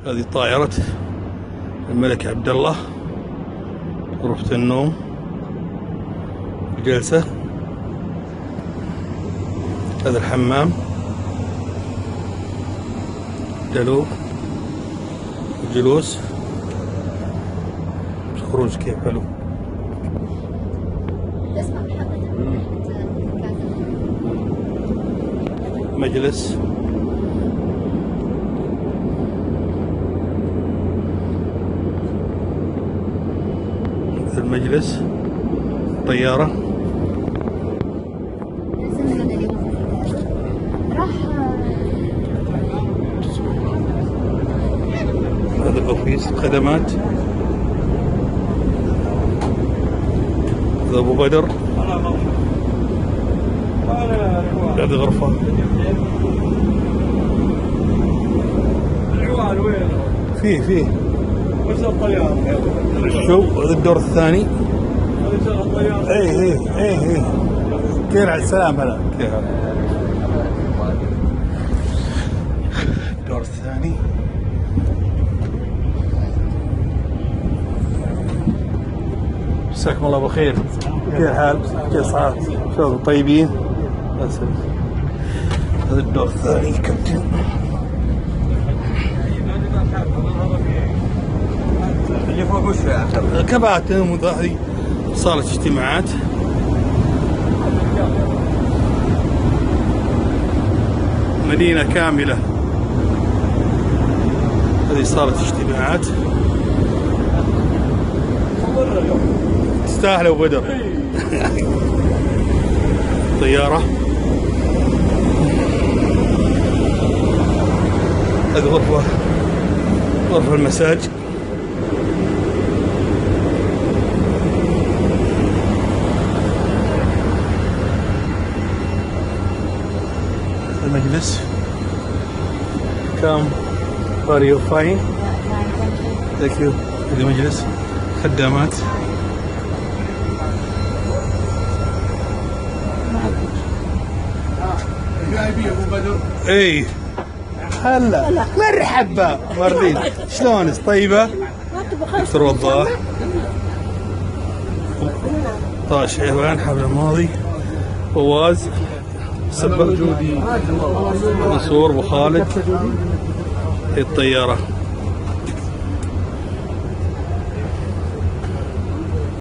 هذه طائرة الملك عبد الله، غرفة النوم، الجلسة، هذا الحمام، دلو، الجلوس، الخروج كيف حلو. مجلس، المجلس، طيارة، هذا الأوفيس، خدمات، هذا أبو بدر، هذه غرفة، فيه شو هذا الدور الثاني. ايه كيف على السلام. هلا كيف الدور الثاني. مساكم الله بخير، كيف الحال؟ كيف صار؟ شلون طيبين؟ هذا الدور الثاني كابتن. اللي فوق وش كباتن وهذه صالة اجتماعات. مدينة كاملة، هذه صالة اجتماعات. تستاهل ابو بدر. طيارة، هذه غرفة المساج، المجلس. كم are you fine? Thank you. هذا مجلس، خدامات، اي هلا مرحبا مارلين، شلونك؟ طيبة؟ دكتور وضاح، طاش حيوان، حبل الماضي، فواز، سبق، منصور، ابو خالد. هي الطيارة.